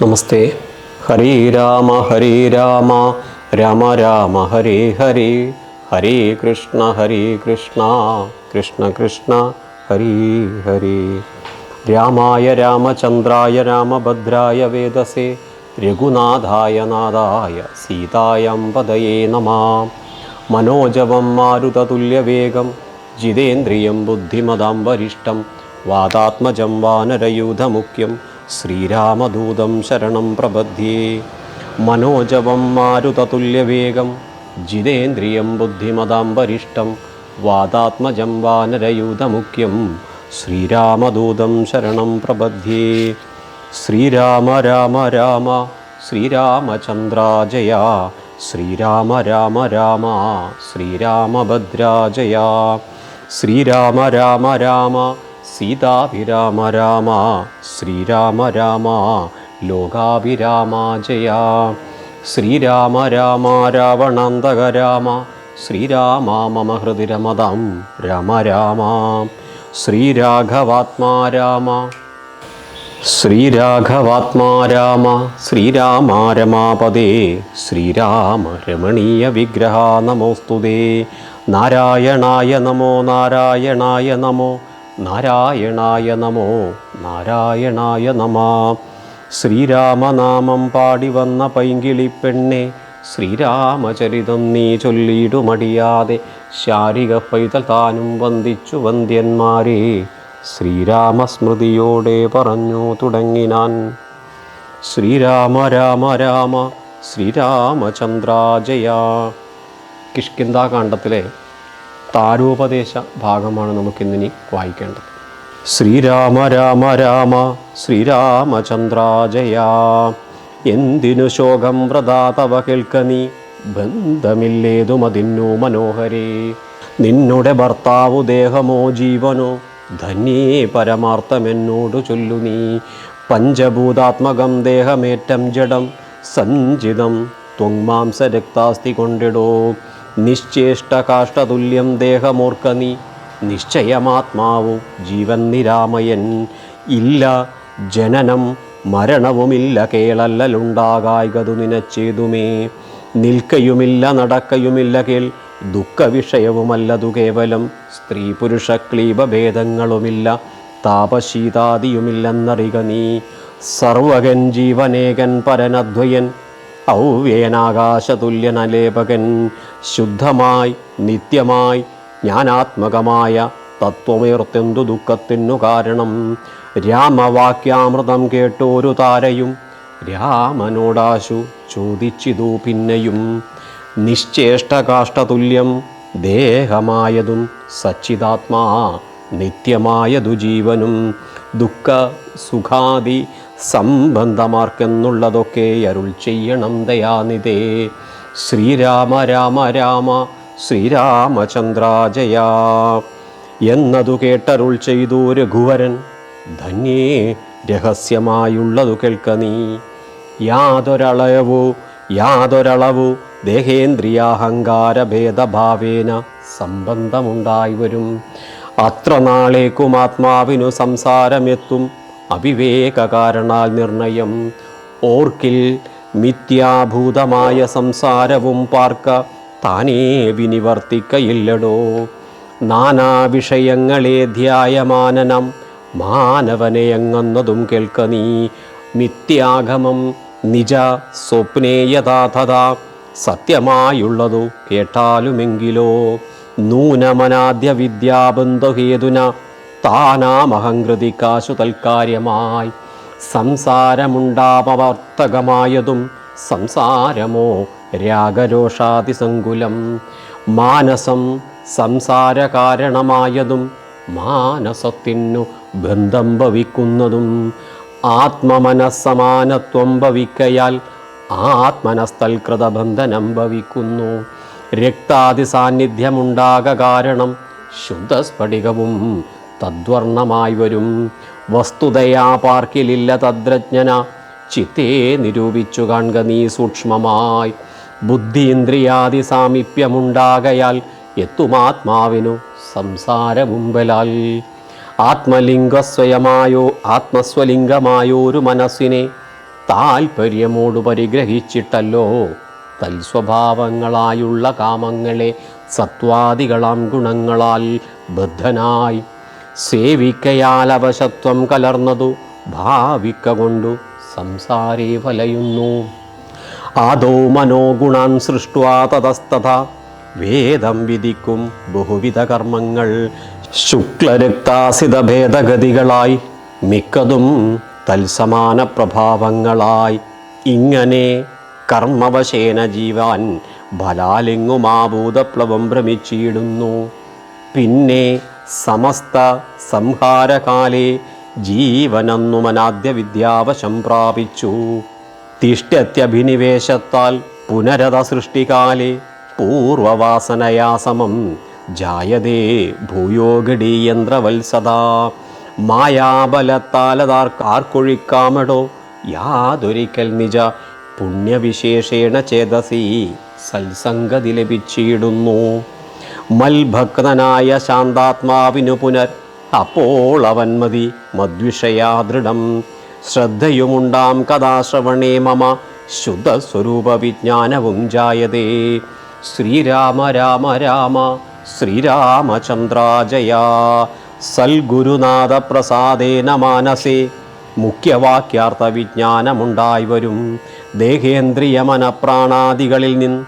നമസ്തേ. ഹരേ രാമ രാമ രാമ ഹരേ ഹരേ, ഹരേ കൃഷ്ണ കൃഷ്ണ കൃഷ്ണ ഹരേ ഹരേ. രാമായ രാമചന്ദ്രായ രാമഭദ്രായ വേദസേ രഘുനാഥായ നാഥായ സീതായാം പദയേ നമഃ. മനോജവം മാരുതതുല്യവേഗം ജിതേന്ദ്രിയം ബുദ്ധിമതാം വരിഷ്ടം വാതാത്മജം വാനരയൂഥമുഖ്യം ശ്രീരാമദൂതം ശരണം പ്രപദ്യേ. മനോജവം മാരുതതുല്യവേഗം ജിതേന്ദ്രിയം ബുദ്ധിമതാം വരിഷ്ടം വാതാത്മജം വാനരയൂഥമുഖ്യം ശ്രീരാമദൂതം ശരണം പ്രപദ്യേ. ശ്രീരാമ രാമ രാമ ശ്രീരാമചന്ദ്രാജയ, ശ്രീരാമ രാമ രാമ ശ്രീരാമഭദ്രാജയ, ശ്രീരാമ രാമ രാമ സീതാഭിരാമ രാമ, ശ്രീരാമ രാമ ലോകാഭിരാമ ജയ. ശ്രീരാമ രാമ രാവണാന്തക രാമ, ശ്രീരാമ മമ ഹൃദി രമതാം രാമ രാമ. ശ്രീരാഘവാത്മാ രാമ, ശ്രീരാഘവാത്മാ രാമ, ശ്രീരാമ രമാപദേ, ശ്രീരാമ രമണീയ വിഗ്രഹ നമോസ്തുതേ. നാരായണായ നമോ നാരായണായ നമോ നാരായണായ നമോ നാരായണായ നമ. ശ്രീരാമനാമം പാടി വന്ന പൈങ്കിളിപ്പെണ്ണെ, ശ്രീരാമചരിതം നീ ചൊല്ലിയിടുമടിയാതെ, ശാരിക പൈതൽ താനും വന്ദിച്ചു വന്ദ്യന്മാരെ, ശ്രീരാമസ്മൃതിയോടെ പറഞ്ഞു തുടങ്ങിനാൻ. ശ്രീരാമ രാമ രാമ ശ്രീരാമചന്ദ്രാജയ. കിഷ്കിന്ധാകാണ്ഡത്തിലെ താരോപദേശ ഭാഗമാണ് നമുക്കിന്നിനി വായിക്കേണ്ടത്. ശ്രീരാമ രാമ രാമ ശ്രീരാമചന്ദ്രാജയ. എന്തിനു ശോകം വ്രതാ തവ കേൾക്കനീ, ബന്ധമില്ലേതുമതിന്നു മനോഹരേ. നിന്നുടെ ഭർത്താവു ദേഹമോ ജീവനോ, ധന്യേ പരമാർത്ഥമെന്നോടു ചൊല്ലു നീ. പഞ്ചഭൂതാത്മകം ദേഹമേറ്റം ജഡം, സഞ്ചിതം ത്വങ്മാംസരക്താസ്തി കൊണ്ടിടോ. നിശ്ചേഷ്ടകാഷ്ടതുല്യം ദേഹമോർക്ക നീ, നിശ്ചയമാത്മാവു ജീവൻ നിരാമയൻ. ഇല്ല ജനനം മരണവുമില്ല കേളല്ലലുണ്ടാകായകതു നിനച്ചേതുമേ. നിൽക്കയുമില്ല നടക്കയുമില്ല കേൾ, ദുഃഖവിഷയവുമല്ലതു കേവലം. സ്ത്രീ പുരുഷ ക്ലീബഭേദങ്ങളുമില്ല, താപശീതാദിയുമില്ലെന്നറിക നീ. സർവകൻ ജീവനേകൻ പരനദ്വയൻ, ഔവേനാകാശതുല്യനലേപകൻ. ശുദ്ധമായി നിത്യമായി ജ്ഞാനാത്മകമായ തത്വമേർത്തെന്തു ദുഃഖത്തിനു കാരണം. രാമവാക്യാമൃതം കേട്ടോരു താരയും, രാമനോടാശു ചോദിച്ചിതു പിന്നെയും. നിശ്ചേഷ്ടകാഷ്ടതുല്യം ദേഹമായതും, സച്ചിദാത്മാ നിത്യമായതു ജീവനും. ദുഃഖ സുഖാദി സംബന്ധമാർക്കെന്നുള്ളതൊക്കെ അരുൾ ചെയ്യണം ദയാനിധേ. ശ്രീരാമ രാമ രാമ ശ്രീരാമചന്ദ്രാജയ. എന്നതു കേട്ടരുൾ ചെയ്തു രഘുവരൻ, ധന്യേ രഹസ്യമായുള്ളതു കേൾക്ക നീ. യാതൊരളവു ദേഹേന്ദ്രിയാഹങ്കാരഭേദഭാവേന സംബന്ധമുണ്ടായി വരും. അത്ര നാളേക്കും ആത്മാവിനു സംസാരമെത്തും, അവിവേക കാരണാൽ നിർണയം. ഓർക്കിൽ മിഥ്യാഭൂതമായ സംസാരവും പാർക്ക, താനേ വിനിവർത്തിക്കയില്ലടോ. നാനാ വിഷയങ്ങളെ ധ്യായമാനനം, മാനവനെ എങ്ങന്നതും കേൾക്ക നീ. മിഥ്യാഗമം നിജ സ്വപ്നേയഥാതഥാ, സത്യമായുള്ളതു കേട്ടാലുമെങ്കിലോ. നൂനമനാദ്യ വിദ്യാബന്ധഹേതുന, താനാമഹങ്കൃതിക്കാശു തൽക്കാര്യമായി. സംസാരമുണ്ടാപവർത്തകമായതും, സംസാരമോ രാഗരോഷാതിസങ്കുലം. മാനസം സംസാരകാരണമായതും, മാനസത്തിനു ബന്ധം ഭവിക്കുന്നതും. ആത്മമനസ്സമാനത്വം ഭവിക്കയാൽ, ആത്മനസ്തൽകൃതബന്ധനം ഭവിക്കുന്നു. രക്താദി സാന്നിധ്യമുണ്ടാക കാരണം, ശുദ്ധസ്ഫടികവും തദ്വർണമായി വരും. വസ്തുതയാ പാർക്കിലില്ല തദ്രജ്ഞന, ചിത്തേ നിരൂപിച്ചു കാൺക നീ സൂക്ഷ്മമായി. ബുദ്ധീന്ദ്രിയാദി സാമീപ്യമുണ്ടാകയാൽ, എത്തുമാത്മാവിനു സംസാരവുമ്പലാൽ. ആത്മസ്വലിംഗമായോരു മനസ്സിനെ താൽപര്യമോടു പരിഗ്രഹിച്ചിട്ടല്ലോ തൽസ്വഭാവങ്ങളായുള്ള കാമങ്ങളെ സത്വാദികളാം ഗുണങ്ങളാൽ ബദ്ധനായി സേവിക്കയാൽ അവശത്വം കലർന്നതു ഭാവിക്ക കൊണ്ടു സംസാരേ വലയുന്നു. ആദോ മനോഗുണാൻ സൃഷ്ട്വാ തതസ്തഥാ വേദം വിധിക്കും ബഹുവിധ കർമ്മങ്ങൾ ശുക്ലരക്താസിത ഭേദഗതികളായി മിക്കതും തൽസമാന പ്രഭാവങ്ങളായി ഇങ്ങനെ കർമ്മവശേന ജീവാൻ ബലാലിംഗുമാഭൂതപ്ലവം ഭ്രമിച്ചിടുന്നു. പിന്നെ സമസ്ത സംഹാരകാലേ ജീവനന്നുമനാദ്യ വിദ്യാവശം പ്രാപിച്ചു. തിഷ്ഠത്യഭിനിവേശത്താൽ പുനരത സൃഷ്ടികാലേ പൂർവവാസനയാ സമം ജായതേ ഭൂയോ ഗഡീയന്ത്രവത്സദാ. മായാബലത്താലതാർക്കാർക്കൊഴിക്കാമടോ യാതൊരിക്കൽ നിജ പുണ്യവിശേഷേണ ചേതസി സത്സംഗതി ലഭിച്ചിടുന്നു. മൽഭക്തനായ ശാന്താത്മാവിനു പുനർ അപ്പോൾ അവൻ മതി മദ്വിഷയാ ദൃഢം. ശ്രദ്ധയുമുണ്ടാം കഥാശ്രവണേ മമ ശുദ്ധസ്വരൂപ വിജ്ഞാനവും ജായതേ. ശ്രീരാമ രാമ രാമ ശ്രീരാമചന്ദ്രാജയാ. സൽഗുരുനാഥ പ്രസാദേന മാനസേ മുഖ്യവാക്യാർത്ഥ വിജ്ഞാനമുണ്ടായി വരും. ദേഹേന്ദ്രിയ മനപ്രാണാദികളിൽ നിന്ന്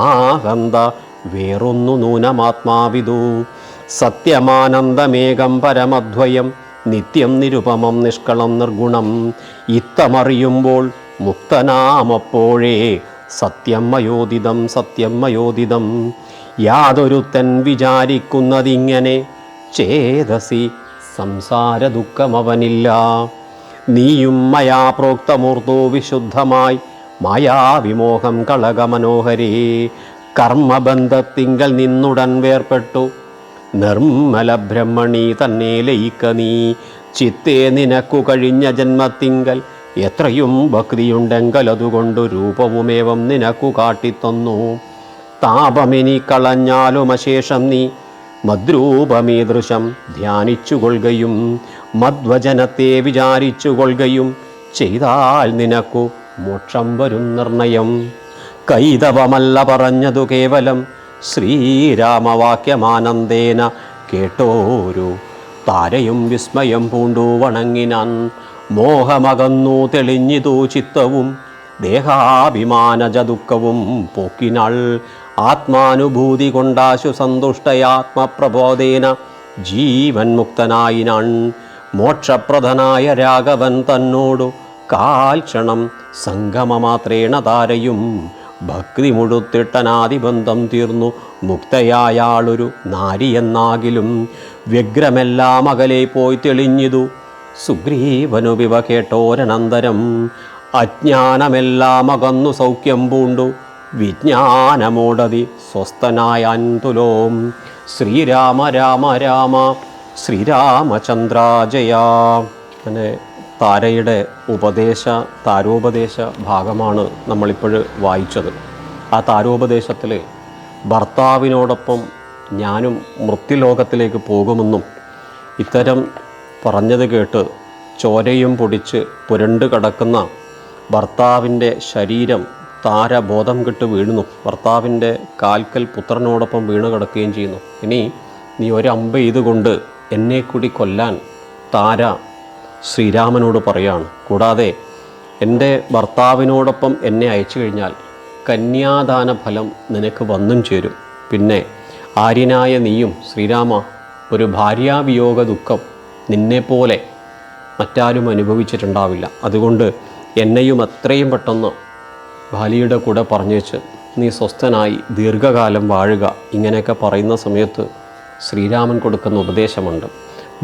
ആഹന്ത വേറൊന്നു നൂനമാത്മാവിദു. സത്യമാനന്ദമേകം പരമദ്വയം നിത്യം നിരുപമം നിഷ്കളം നിർഗുണം. ഇത്തമറിയുമ്പോൾ മുക്തനാമപ്പോഴേ സത്യം മയോദിതം സത്യം മയോദിതം. യാതൊരുത്തൻ വിചാരിക്കുന്നതിങ്ങനെ ചേതസി സംസാര ദുഃഖമവനില്ല. നീയും മയാ പ്രോക്തമൂർത്തോ വിശുദ്ധമായി മായാവിമോഹം കളകമനോഹരേ. കർമ്മബന്ധത്തിങ്കൽ നിന്നുടൻ വേർപ്പെട്ടു നിർമ്മല ബ്രഹ്മണി തന്നെ ലയിക്ക നീ. ചിത്തേ നിനക്കു കഴിഞ്ഞ ജന്മത്തിങ്കൽ എത്രയും ഭക്തിയുണ്ടെങ്കിൽ അതുകൊണ്ടു രൂപവുമേവം നിനക്കു കാട്ടിത്തന്നു. താപമിനി കളഞ്ഞാലും അശേഷം നീ മദ്രൂപമീദൃശം ധ്യാനിച്ചുകൊള്ളുകയും മദ്വചനത്തെ വിചാരിച്ചുകൊള്ളുകയും ചെയ്താൽ നിനക്കു മോക്ഷം വരും നിർണയം. കൈതവമല്ല പറഞ്ഞതു കേവലം ശ്രീരാമവാക്യമാനന്ദേന കേട്ടോരു താരയും വിസ്മയം പൂണ്ടു വണങ്ങിനാൻ. മോഹമകന്നു തെളിഞ്ഞിതു ചിത്തവും ദേഹാഭിമാനജ ദുഃഖവും പോക്കിനാൾ. ആത്മാനുഭൂതി കൊണ്ടാശു സന്തുഷ്ടയാത്മപ്രബോധേന ജീവൻ മുക്തനായിനാൻ. മോക്ഷപ്രദനായ രാഘവൻ തന്നോടു കാൽക്ഷണം സംഗമമാത്രേണ താരയും ഭക്തി മുഴുത്തിട്ടനാദിബന്ധം തീർന്നു മുക്തയായാളൊരു നാരിയെന്നാകിലും. വ്യഗ്രമെല്ലാം അകലെ പോയി തെളിഞ്ഞിതു സുഗ്രീവനു വിവ കേട്ടോരനന്തരം. അജ്ഞാനമെല്ലാം അകന്നു സൗഖ്യം പൂണ്ടു വിജ്ഞാനമോടതി സ്വസ്ഥനായാൻ തുലോം. ശ്രീരാമ രാമ രാമ ശ്രീരാമചന്ദ്രാജയാ. അങ്ങനെ താരയുടെ താരോപദേശ ഭാഗമാണ് നമ്മളിപ്പോൾ വായിച്ചത്. ആ താരോപദേശത്തിൽ ഭർത്താവിനോടൊപ്പം ഞാനും മൃത്യുലോകത്തിലേക്ക് പോകുമെന്നും ഇത്തരം പറഞ്ഞത് കേട്ട് ചോരയും പൊടിച്ച് പുരണ്ട് കിടക്കുന്ന ഭർത്താവിൻ്റെ ശരീരം താര ബോധം കെട്ട് വീഴുന്നു. ഭർത്താവിൻ്റെ കാൽക്കൽ പുത്രനോടൊപ്പം വീണ് കിടക്കുകയും ചെയ്യുന്നു. ഇനി നീ ഒരമ്പ് ചെയ്തുകൊണ്ട് എന്നെ കൂടി കൊല്ലാൻ താര ശ്രീരാമനോട് പറയാണ്. കൂടാതെ എൻ്റെ ഭർത്താവിനോടൊപ്പം എന്നെ അയച്ചു കഴിഞ്ഞാൽ കന്യാദാന ഫലം നിനക്ക് വന്നും ചേരും. പിന്നെ ആര്യനായ നീയും ശ്രീരാമ ഒരു ഭാര്യാവിയോഗ ദുഃഖം നിന്നെപ്പോലെ മറ്റാരും അനുഭവിച്ചിട്ടുണ്ടാവില്ല. അതുകൊണ്ട് എന്നെയും എത്രയും പെട്ടെന്ന് ബാലിയുടെ കൂടെ പറഞ്ഞേച്ച് നീ സ്വസ്ഥനായി ദീർഘകാലം വാഴുക. ഇങ്ങനെയൊക്കെ പറയുന്ന സമയത്ത് ശ്രീരാമൻ കൊടുക്കുന്ന ഉപദേശമുണ്ട്.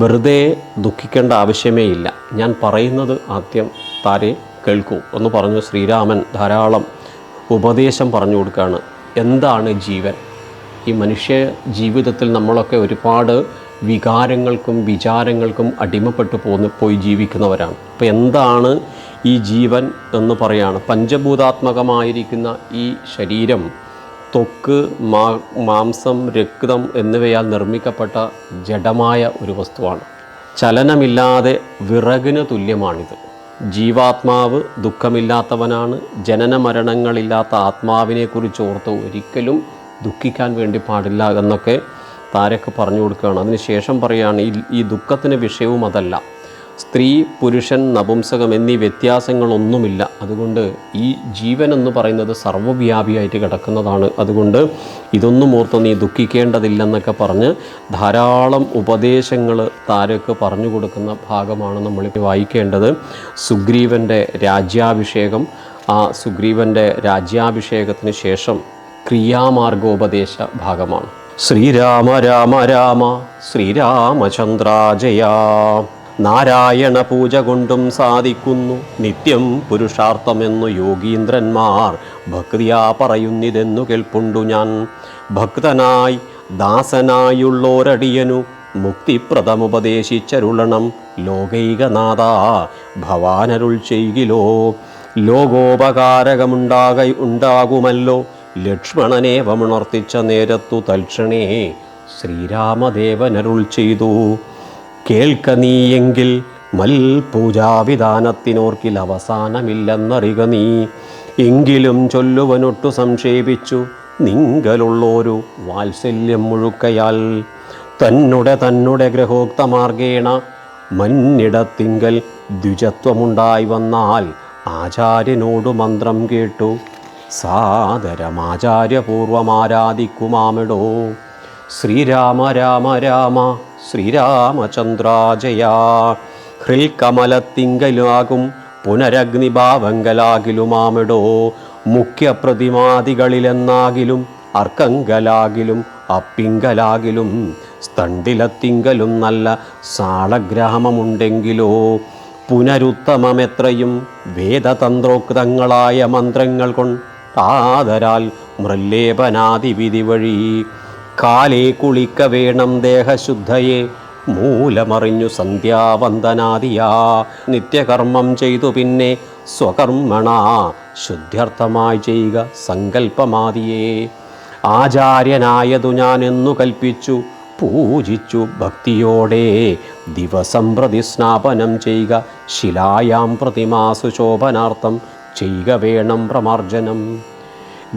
വെറുതെ ദുഃഖിക്കേണ്ട ആവശ്യമേ ഇല്ല, ഞാൻ പറയുന്നത് ആദ്യം താരെ കേൾക്കൂ എന്ന് പറഞ്ഞു ശ്രീരാമൻ ധാരാളം ഉപദേശം പറഞ്ഞു കൊടുക്കുകയാണ്. എന്താണ് ജീവൻ? ഈ മനുഷ്യ ജീവിതത്തിൽ നമ്മളൊക്കെ ഒരുപാട് വികാരങ്ങൾക്കും വിചാരങ്ങൾക്കും അടിമപ്പെട്ടു പോയി ജീവിക്കുന്നവരാണ്. അപ്പോൾ എന്താണ് ഈ ജീവൻ എന്ന് പറയാണ്. പഞ്ചഭൂതാത്മകമായിരിക്കുന്ന ഈ ശരീരം ത്വക്ക്, മാംസം, രക്തം എന്നിവയാൽ നിർമ്മിക്കപ്പെട്ട ജഡമായ ഒരു വസ്തുവാണ്. ചലനമില്ലാതെ വിറകിന് തുല്യമാണിത്. ജീവാത്മാവ് ദുഃഖമില്ലാത്തവനാണ്. ജനന മരണങ്ങളില്ലാത്ത ആത്മാവിനെക്കുറിച്ച് ഓർത്ത് ഒരിക്കലും ദുഃഖിക്കാൻ വേണ്ടി പാടില്ല എന്നൊക്കെ താരക്ക് പറഞ്ഞു കൊടുക്കുകയാണ്. അതിനുശേഷം പറയുകയാണ് ഈ ദുഃഖത്തിന് വിഷയവും അതല്ല. സ്ത്രീ, പുരുഷൻ, നപുംസകം എന്നീ വ്യത്യാസങ്ങളൊന്നുമില്ല. അതുകൊണ്ട് ഈ ജീവൻ എന്ന് പറയുന്നത് സർവ്വവ്യാപിയായിട്ട് കിടക്കുന്നതാണ്. അതുകൊണ്ട് ഇതൊന്നും ഓർത്ത് നീ ദുഃഖിക്കേണ്ടതില്ലെന്നൊക്കെ പറഞ്ഞ് ധാരാളം ഉപദേശങ്ങൾ താരക്ക് പറഞ്ഞു കൊടുക്കുന്ന ഭാഗമാണ് നമ്മളിപ്പോൾ വായിക്കേണ്ടത്. സുഗ്രീവൻ്റെ രാജ്യാഭിഷേകം, ആ സുഗ്രീവൻ്റെ രാജ്യാഭിഷേകത്തിന് ശേഷം ക്രിയാമാർഗോപദേശ ഭാഗമാണ്. ശ്രീരാമ രാമ രാമ ശ്രീരാമചന്ദ്ര ജയ. നാരായണ പൂജ കൊണ്ടും സാധിക്കുന്നു നിത്യം പുരുഷാർത്ഥമെന്നു യോഗീന്ദ്രന്മാർ ഭക്തിയാ പറയുന്നിതെന്നു കേൾപ്പുണ്ടു ഞാൻ. ഭക്തനായി ദാസനായുള്ളോരടിയനു മുക്തിപ്രദമുപദേശിച്ചരുളണം ലോകൈകനാഥ ഭവാനരുൾ ചെയ്കിലോ. ഉണ്ടാകുമല്ലോ ലക്ഷ്മണനേവമുണർത്തിച്ച നേരത്തു തൽക്ഷണേ ശ്രീരാമദേവനരുൾ ചെയ്തു. കേൾക്ക നീയെങ്കിൽ പൂജാവിധാനത്തിനോർക്കിൽ അവസാനമില്ലെന്നറിക നീ. എങ്കിലും ചൊല്ലുവനൊട്ടു സംക്ഷേപിച്ചു നിങ്കലുള്ളൊരു വാത്സല്യം മുഴുക്കയാൽ. തന്നെ ഗ്രഹോക്തമാർഗേണ മന്നിടത്തിങ്കൽ ദ്വിജത്വമുണ്ടായി വന്നാൽ ആചാര്യനോടു മന്ത്രം കേട്ടു സാദരമാചാര്യപൂർവമാരാധിക്കുമാമിടോ. ശ്രീരാമ രാമ രാമ ശ്രീരാമചന്ദ്ര ജയ. ഹൃൽക്കമലത്തിങ്കലാകും പുനരഗ്നിഭാവങ്കലാകിലുമാമിടോ. മുഖ്യപ്രതിമാദികളിലെന്നാകിലും അർക്കങ്കലാകിലും അപ്പിങ്കലാകിലും സ്തണ്ടിലത്തിങ്കലും നല്ല സാളഗ്രാമമുണ്ടെങ്കിലോ. പുനരുത്തമമെത്രയും വേദതന്ത്രോക്തങ്ങളായ മന്ത്രങ്ങൾ കൊണ്ടാദരാൽ മൃല്ലേപനാദിവിധി വഴി കാലേ കുളിക്ക വേണം ദേഹശുദ്ധയെ മൂലമറിഞ്ഞു സന്ധ്യാവന്ദനാദിയാ. നിത്യകർമ്മം ചെയ്തു പിന്നെ സ്വകർമ്മണ ശുദ്ധ്യർത്ഥമായി ചെയ്യുക സങ്കല്പമാദിയേ. ആചാര്യനായതു ഞാനെന്നു കൽപ്പിച്ചു പൂജിച്ചു ഭക്തിയോടെ ദിവസം പ്രതി സ്നാപനം ചെയ്യുക ശിലായാം പ്രതിമാസു ശോഭനാർത്ഥം ചെയ്യുക വേണം പ്രമാർജനം.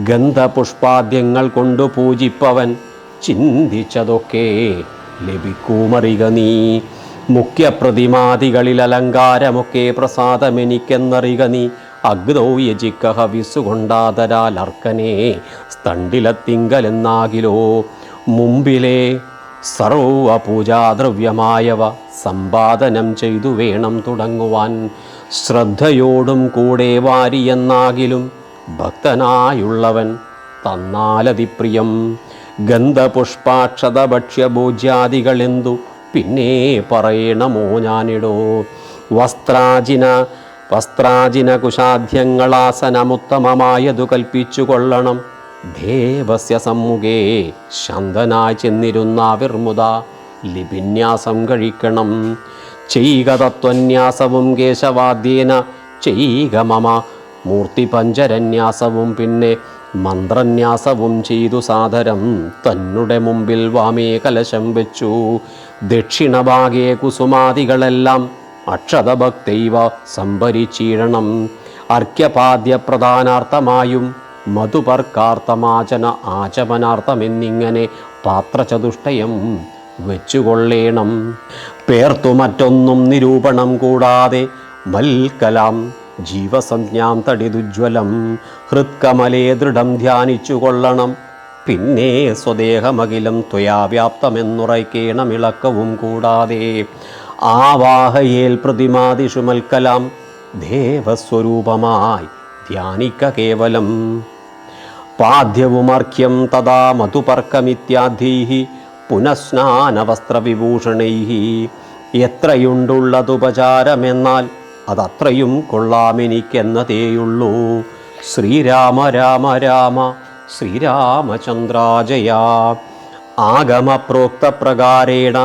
ഗന്ധപുഷ്പാദ്യങ്ങൾ കൊണ്ടു പൂജിപ്പവൻ ചിന്തിച്ചതൊക്കെ ലഭിക്കുമറിക നീ. മുഖ്യപ്രതിമാദികളിൽ അലങ്കാരമൊക്കെ പ്രസാദമെനിക്കെന്നറിക നീ. അഗ്നോ യജിക്ക ഹവിസുകൊണ്ടാതരാൽ അർക്കനെ സ്തണ്ടിലത്തിങ്കലെന്നാകിലോ. മുമ്പിലെ സർവപൂജാദ്രവ്യമായവ സമ്പാദനം ചെയ്തു വേണം തുടങ്ങുവാൻ. ശ്രദ്ധയോടും കൂടെ വാരിയെന്നാകിലും ഭക്തനായുള്ളവൻ തന്നാലതിപ്രിയം. ഗന്ധപുഷ്പാക്ഷത ഭക്ഷ്യഭോജ്യാദികളെന്തു പിന്നെ പറയണമോ ഞാനിടോ. വസ്ത്രാജിന കുശാദ്യങ്ങളാസനമുത്തമമായതു കൽപ്പിച്ചു കൊള്ളണം. ദേവസ്യ സമ്മുഖേ ശാന്തനായി ചെന്നിരുന്ന വിർമുത ലിപിന്യാസം കഴിക്കണം. ചെയ്യുക തത്വന്യാസവും കേശവാദ്യേന ചെയ്യുക മമ മൂർത്തിപഞ്ചരന്യാസവും പിന്നെ മന്ത്രന്യാസവും ചെയ്തു സാദരം തന്നെ മുമ്പിൽ വാമേ കലശം വെച്ചു. ദക്ഷിണഭാഗേ കുസുമാദികളെല്ലാം അക്ഷതഭക്തൈവ സംഭരിച്ചീഴണം. അർഘ്യപാദ്യപ്രധാനാർത്ഥമായും ആചമനാർത്ഥമെന്നിങ്ങനെ പാത്രചതുഷ്ടയം വെച്ചുകൊള്ളേണം. പേർത്തു മറ്റൊന്നും നിരൂപണം കൂടാതെ മൽക്കലാം ജീവസഞ്ജ്ഞാം തടിതുജ്വലം ഹൃത്കമലേ ദൃഢം ധ്യാനിച്ചു കൊള്ളണം. പിന്നെ സ്വദേഹമഖിലം ത്വയാ വ്യാപ്തമെന്നുറയ്ക്കേണം ഇളക്കവും കൂടാതെ. ആവാഹയേൽ പ്രതിമാദിഷു മൽക്കലാം ദേവസ്വരൂപമായി ധ്യാനിക്ക കേവലം. പാദ്യവുമർഘ്യം തഥാ മധുപർക്കമിത്യാദൈഃ പുനഃസ്നാനവസ്ത്രവിഭൂഷണൈഃ. എത്രയുണ്ടുള്ളതുപചാരമെന്നാൽ അതത്രയും കൊള്ളാമെനിക്കെന്നതേയുള്ളൂ. ശ്രീരാമ രാമ രാമ ശ്രീരാമചന്ദ്ര ജയ. ആഗമപ്രോക്തപ്രകാരേണ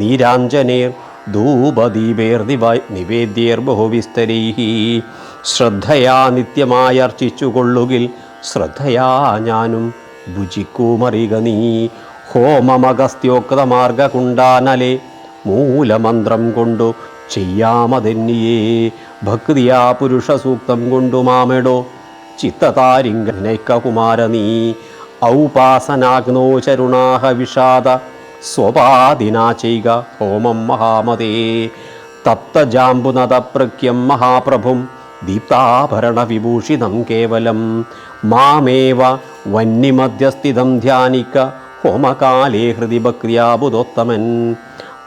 നീരാഞ്ജനേർ ധൂപദീപേർനിവേദ്യേർബഹുവിസ്തരൈഃ. ശ്രദ്ധയാ നിത്യമായി അർച്ചിച്ചുകൊള്ളുകിൽ ശ്രദ്ധയാ ഞാനും ഭുജിക്കുമറിക നീ. ഹോമമഗസ്ത്യോക്തമാർഗകുണ്ടാനലെ മൂലമന്ത്രം കൊണ്ടു ചെയ്യാമതെന്നിയേ. ഭക്തിയാ പുരുഷ സൂക്തം കൊണ്ടുമാമെടോ ചിത്തതാരിങ്കനൈക്ക കുമാര നീ. ഔപാസനാഗ്നോ ചരുണാഹ വിഷാദ സ്വപാദിനാ ചെയ്ക ഹോമം മഹാമതേ. തപ്തജാംബുനതപ്രഖ്യം മഹാപ്രഭും ദീപ്താഭരണ വിഭൂഷിതം കേവലം മാമേവ വന്യമധ്യസ്ഥിതം ധ്യാനിക്ക ഹോമകാലേ ഹൃദി ഭക്തിയാബുധോത്തമൻ.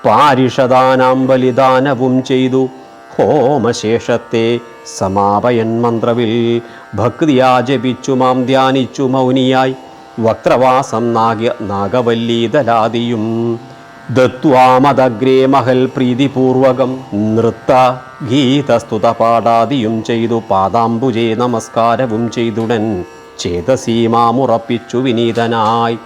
പാരിഷദാനാം ബലിദാനവും ചെയ്തു ഹോമശേഷത്തെ സമാപയൻ മന്ത്രവിൽ ഭക്തിയാ ജപിച്ചു മാം ധ്യാനിച്ചു മൗനിയായി വക്രവാസം നാഗവല്ലീതലാദിയും ദത്വാമദഗ്രേ മഹൽ പ്രീതിപൂർവകം നൃത്ത ഗീതസ്തുത പാടാദിയും ചെയ്തു പാദാംബുജേ നമസ്കാരവും ചെയ്തുടൻ ചേതസീമാമുറപ്പിച്ചു വിനീതനായി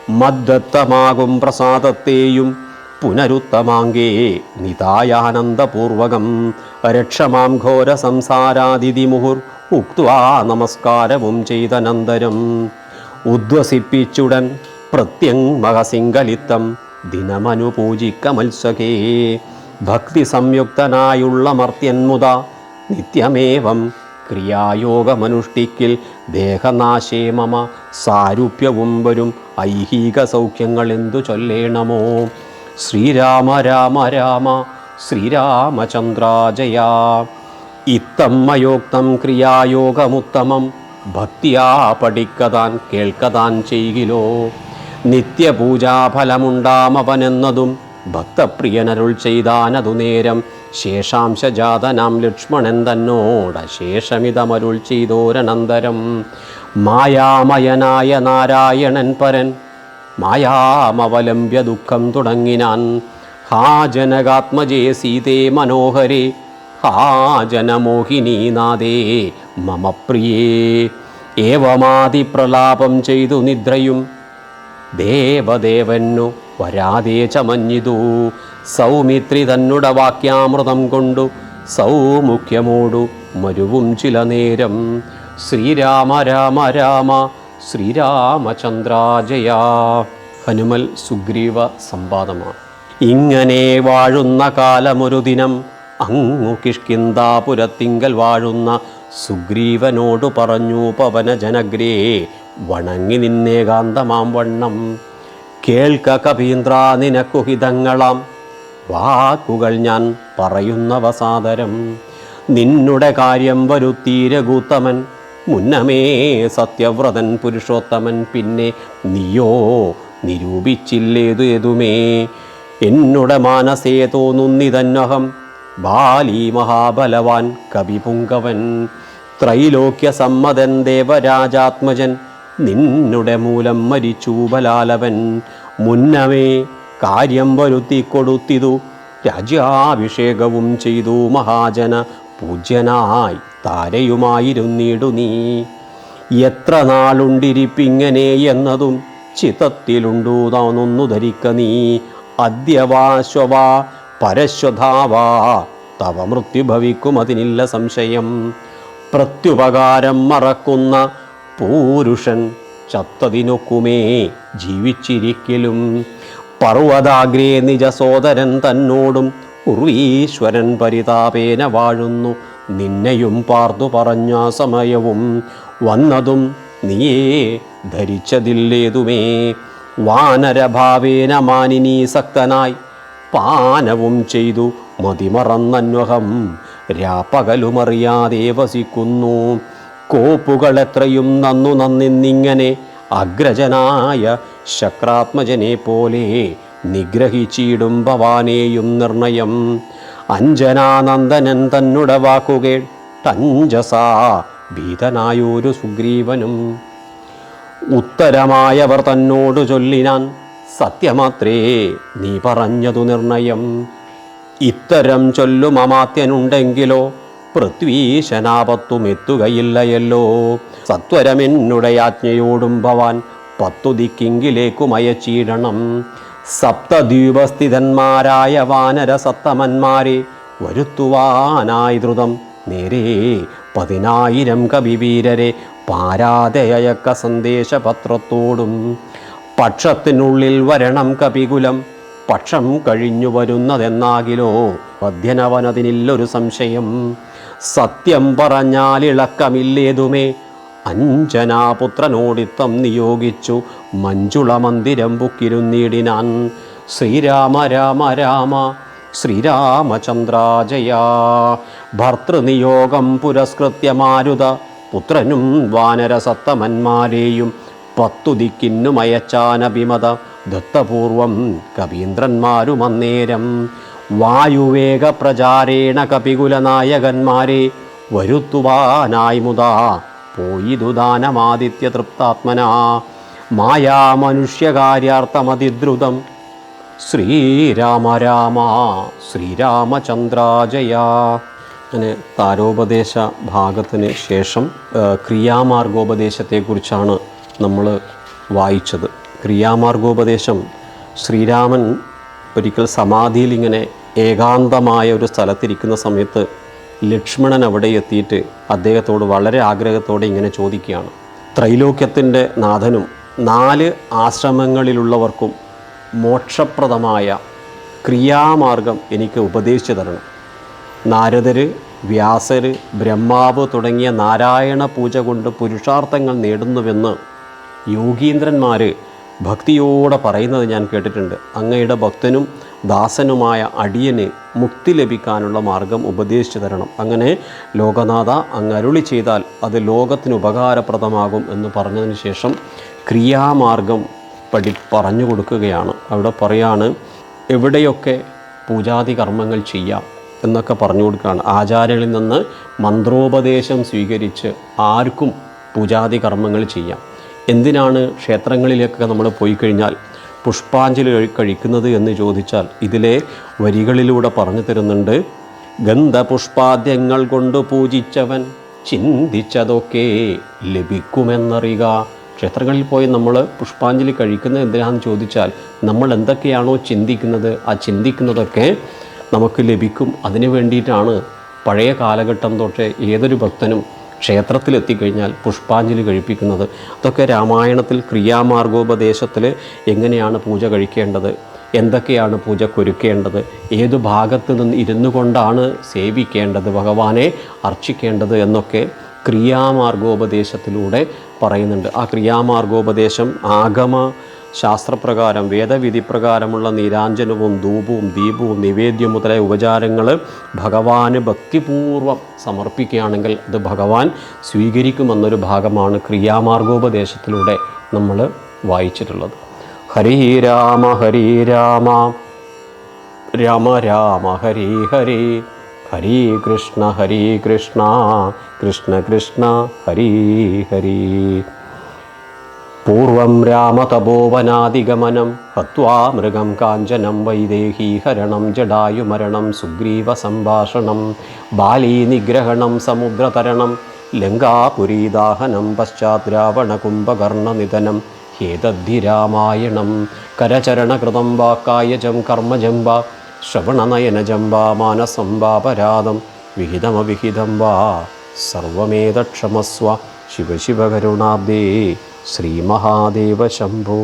മദ്ദത്തമാകും പ്രസാദത്തെയും പുനരുത്തമാങ്കേ നിതായാനന്ദപൂർവകം രക്ഷമാം ഘോര സംസാരാദിതി മുഹുർ ഉക്ത്വാ നമസ്കാരവും ചെയ്തനന്തരം ഉദ്വസിപ്പിച്ചുടൻ പ്രത്യങ്മഹസിംഗലിത്തം ദിനമനുപൂജിക്ക മത്സകേ. ഭക്തി സംയുക്തനായുള്ള മർത്യന്മുത നിത്യമേവം ക്രിയായോഗമനുഷ്ഠിക്കിൽ ദേഹനാശേ മമ സാരൂപ്യവും വരും ഐഹിക സൗഖ്യങ്ങൾ എന്തു ചൊല്ലേണമോ. ശ്രീരാമ രാമ രാമ ശ്രീരാമചന്ദ്രാജയാ. ഇത്തമ്മയോക്തം ക്രിയായോഗമുത്തമം ഭക്തിയാ പഠിക്കതാൻ കേൾക്കതാൻ ചെയ്കിലോ. നിത്യപൂജാഫലമുണ്ടാമവനെന്നതും ഭക്തപ്രിയനരുൾ ചെയ്താനതു നേരം ശേഷാംശജാതനാം ലക്ഷ്മണൻ തന്നോടശേഷമിതമരുൾ ചെയ്തോരനന്തരം. മായാമയനായ നാരായണൻ പരൻ മായാമവലംബ്യ ദുഃഖം തുടങ്ങിനാൻ. ഹാ ജനകാത്മജേ സീതേ മനോഹരേ ഹാ ജനമോഹിനീനാഥേ മമ പ്രിയേ. ഏവമാതിപ്രലാപം ചെയ്തു നിദ്രയും ദേവദേവന്നു വരാതെ ചമഞ്ഞിതു. സൗമിത്രി തന്നുട വാക്യാമൃതം കൊണ്ടു സൗമുഖ്യമോടു മരുവും ചില നേരം. ശ്രീരാമ രാമ രാമ ശ്രീരാമചന്ദ്രാജയാ. ഹനുമൽ സുഗ്രീവ സംവാദമാണ്. ഇങ്ങനെ വാഴുന്ന കാലമൊരു ദിനം അങ്ങു കിഷ്കിന്ധാപുരത്തിങ്കൽ വാഴുന്ന സുഗ്രീവനോടു പറഞ്ഞു പവനജനഗ്രേ വണങ്ങി നിന്നേകാന്തമാം വണ്ണം. കേൾക്ക കപീന്ദ്ര നിനക്കു ഹിതങ്ങളാം വാക്കുകൾ ഞാൻ പറയുന്നവ സാദരം. നിന്നുടെ കാര്യം വരുത്തീരകൂത്തമൻ മുന്നമേ സത്യവ്രതൻ പുരുഷോത്തമൻ. പിന്നെ നീയോ നിരൂപിച്ചില്ലേതു ഏതുമേ. എന്നുടെ മാനസേ തോന്നുന്നിതന്നഹം ബാലി മഹാബലവാൻ കവിപുങ്കവൻ. ത്രൈലോക്യ സമ്മതൻ ദേവരാജാത്മജൻ നിന്നുടെ മൂലം മരിച്ചു ബലാലവൻ. മുന്നമേ കാര്യം വരുത്തിക്കൊടുത്തിതു രാജ്യാഭിഷേകവും ചെയ്തു മഹാജന പൂജ്യനായി താരയുമായിരുന്നിടു നീ. എത്ര നാളുണ്ടിരിപ്പിങ്ങനെ എന്നതും ചിത്തത്തിലുണ്ടു താനൊന്നു ധരിക്ക നീ. അദ്യവാശ്വവാ പരശ്വധാവാ തവ മൃത്യു ഭവിക്കും അതിനില്ല സംശയം. പ്രത്യുപകാരം മറക്കുന്ന പൂരുഷൻ ചത്തതിനൊക്കുമേ ജീവിച്ചിരിക്കലും. പർവ്വതാഗ്രേ നിജ സോദരൻ തന്നോടും ഉർവീശ്വരൻ പരിതാപേന വാഴുന്നു. നിന്നെയും പാർത്തു പറഞ്ഞ സമയവും വന്നതും നീയേ ധരിച്ചതില്ലേതുമേ. വാനരഭാവേന മാനിനീ സക്തനായി പാനവും ചെയ്തു മതിമറന്നന്വഹം രാപ്പകലുമറിയാതെ വസിക്കുന്നു. കോപ്പുകൾ എത്രയും നന്നു നന്നിന്നിങ്ങനെ അഗ്രജനായ ശക്രാത്മജനെ പോലെ നിഗ്രഹിച്ചിടും ഭവാനെയും നിർണയം. അഞ്ജനാനന്ദനൻ തന്നുടെ വാക്കുകേട്ടഞ്ജസാ ഭീതനായൊരു സുഗ്രീവനും. ഉത്തരമായവർ തന്നോടു ചൊല്ലിനാൻ സത്യമത്രേ നീ പറഞ്ഞതു നിർണയം. ഇത്തരം ചൊല്ലും അമാത്യനുണ്ടെങ്കിലോ പൃഥ്വീശനാപത്തുമെത്തുകയില്ലയല്ലോ. സത്വരമെന്നുടെ ആജ്ഞയോടും ഭവാൻ 10 ദിക്കിങ്കിലേക്കും അയച്ചിടണം. സപ്തദ്വീപസ്ഥിതന്മാരായ വാനര സത്തമന്മാരെ വരുത്തുവാനായി ദ്രുതം നേരെ 10,000 കവിവീരരെ പാരാതയക്ക സന്ദേശപത്രത്തോടും. പക്ഷത്തിനുള്ളിൽ വരണം കപികുലം പക്ഷം കഴിഞ്ഞു വരുന്നതെന്നാകിലോ വധ്യനവനതിനില്ലൊരു സംശയം. സത്യം പറഞ്ഞാൽ ഇളക്കമില്ലേതുമേ അഞ്ജനാപുത്രനോടിത്തം നിയോഗിച്ചു മഞ്ജുള മന്ദിരം പുക്കിരുന്നീടിനാൻ. ശ്രീരാമ രാമ രാമ ശ്രീരാമചന്ദ്രാജയ. ഭർത്തൃനിയോഗം പുരസ്കൃത്യ മാരുത പുത്രനും വാനരസത്തമന്മാരെയും 10 ദിക്കിന്നുമയച്ചാനഭിമത ദത്തപൂർവം കവീന്ദ്രന്മാരുമന്നേരം. വായുവേഗ പ്രചാരേണ കപികുലനായകന്മാരെ വരുത്തുവാനായി മുതാ പോയിതു ദാനമാദിത്യ തൃപ്താത്മന. മായാമനുഷ്യകാര്യാർത്ഥമതിദ്രുതം ശ്രീരാമ രാമ ശ്രീരാമചന്ദ്രാജയ. അങ്ങനെ താരോപദേശ ഭാഗത്തിന് ശേഷം ക്രിയാമാർഗോപദേശത്തെക്കുറിച്ചാണ് നമ്മൾ വായിച്ചത്. ക്രിയാമാർഗോപദേശം ശ്രീരാമൻ ഒരിക്കൽ സമാധിയിൽ ഇങ്ങനെ ഏകാന്തമായ ഒരു സ്ഥലത്തിരിക്കുന്ന സമയത്ത് ലക്ഷ്മണൻ അവിടെ എത്തിയിട്ട് അദ്ദേഹത്തോട് വളരെ ആഗ്രഹത്തോടെ ഇങ്ങനെ ചോദിക്കുകയാണ്. ത്രൈലോക്യത്തിൻ്റെ നാഥനും 4 ആശ്രമങ്ങളിലുള്ളവർക്കും മോക്ഷപ്രദമായ ക്രിയാമാർഗം എനിക്ക് ഉപദേശിച്ചു തരണം. നാരദര്, വ്യാസര്, ബ്രഹ്മാവ് തുടങ്ങിയ നാരായണ പൂജ കൊണ്ട് പുരുഷാർത്ഥങ്ങൾ നേടുന്നുവെന്ന് യോഗീന്ദ്രന്മാർ ഭക്തിയോടെ പറയുന്നത് ഞാൻ കേട്ടിട്ടുണ്ട്. അങ്ങയുടെ ഭക്തനും ദാസനുമായ അടിയന് മുക്തി ലഭിക്കാനുള്ള മാർഗം ഉപദേശിച്ചു തരണം. അങ്ങനെ ലോകനാഥ അങ്ങ് അരുളി ചെയ്താൽ അത് ലോകത്തിന് ഉപകാരപ്രദമാകും എന്ന് പറഞ്ഞതിന് ശേഷം ക്രിയാമാർഗം പറഞ്ഞു കൊടുക്കുകയാണ്. അവിടെ പറയാണ് എവിടെയൊക്കെ പൂജാതി കർമ്മങ്ങൾ ചെയ്യാം എന്നൊക്കെ പറഞ്ഞു കൊടുക്കുകയാണ്. ആചാര്യരിൽ നിന്ന് മന്ത്രോപദേശം സ്വീകരിച്ച് ആർക്കും പൂജാതി കർമ്മങ്ങൾ ചെയ്യാം. എന്തിനാണ് ക്ഷേത്രങ്ങളിലേക്കൊക്കെ നമ്മൾ പോയി കഴിഞ്ഞാൽ പുഷ്പാഞ്ജലി കഴിക്കുന്നത് എന്ന് ചോദിച്ചാൽ ഇതിലെ വരികളിലൂടെ പറഞ്ഞു തരുന്നുണ്ട്. ഗന്ധപുഷ്പാദ്യങ്ങൾ കൊണ്ട് പൂജിച്ചവൻ ചിന്തിച്ചതൊക്കെ ലഭിക്കുമെന്നറിയുക. ക്ഷേത്രങ്ങളിൽ പോയി നമ്മൾ പുഷ്പാഞ്ജലി കഴിക്കുന്നത് എന്തിനാണെന്ന് ചോദിച്ചാൽ നമ്മൾ എന്തൊക്കെയാണോ ചിന്തിക്കുന്നത് ആ ചിന്തിക്കുന്നതൊക്കെ നമുക്ക് ലഭിക്കും. അതിനു വേണ്ടിയിട്ടാണ് പഴയ കാലഘട്ടം തൊട്ട് ഏതൊരു ഭക്തനും ക്ഷേത്രത്തിലെത്തിക്കഴിഞ്ഞാൽ പുഷ്പാഞ്ജലി കഴിപ്പിക്കുന്നത്. അതൊക്കെ രാമായണത്തിൽ ക്രിയാമാർഗോപദേശത്തിൽ എങ്ങനെയാണ് പൂജ കഴിക്കേണ്ടത്, എന്തൊക്കെയാണ് പൂജക്കൊരുക്കേണ്ടത്, ഏതു ഭാഗത്ത് നിന്ന് ഇരുന്നു കൊണ്ടാണ് സേവിക്കേണ്ടത്, ഭഗവാനെ അർച്ചിക്കേണ്ടത് എന്നൊക്കെ ക്രിയാമാർഗോപദേശത്തിലൂടെ പറയുന്നുണ്ട്. ആ ക്രിയാമാർഗോപദേശം ആഗമ ശാസ്ത്രപ്രകാരം വേദവിധി പ്രകാരമുള്ള നീരാഞ്ജനവും ധൂപവും ദീപവും നിവേദ്യം മുതലായ ഉപചാരങ്ങൾ ഭഗവാന് ഭക്തിപൂർവ്വം സമർപ്പിക്കുകയാണെങ്കിൽ അത് ഭഗവാൻ സ്വീകരിക്കുമെന്നൊരു ഭാഗമാണ് ക്രിയാമാർഗോപദേശത്തിലൂടെ നമ്മൾ വായിച്ചിട്ടുള്ളത്. ഹരി രാമ ഹരി രാമ രാമ രാമ ഹരി ഹരി ഹരി കൃഷ്ണ കൃഷ്ണ കൃഷ്ണ ഹരി ഹരി. പൂർവം രാമതപോവനാദിഗമനം ഹത്വാ മൃഗം കാഞ്ചനം വൈദേഹീഹരണം ജടായുമരണം സുഗ്രീവ സംഭാഷണം ബാലീ നിഗ്രഹണം സമുദ്രതരണം ലങ്കാപുരീദാഹനം പശ്ചാത് രാവണകുംഭകർണനിധനം ഹേതദ്ധി രാമായണം കരചരണകൃതം വാ കായജം കർമ്മജം വാ ശ്രവണനയനജം വാ മാനസം വാ പരാദം വിഹിതമവിഹിതം വാ സർവമേതക്ഷമസ്വ ശിവ ശിവ കരുണാബ്ദേ ശ്രീ മഹാദേവ ശംഭോ.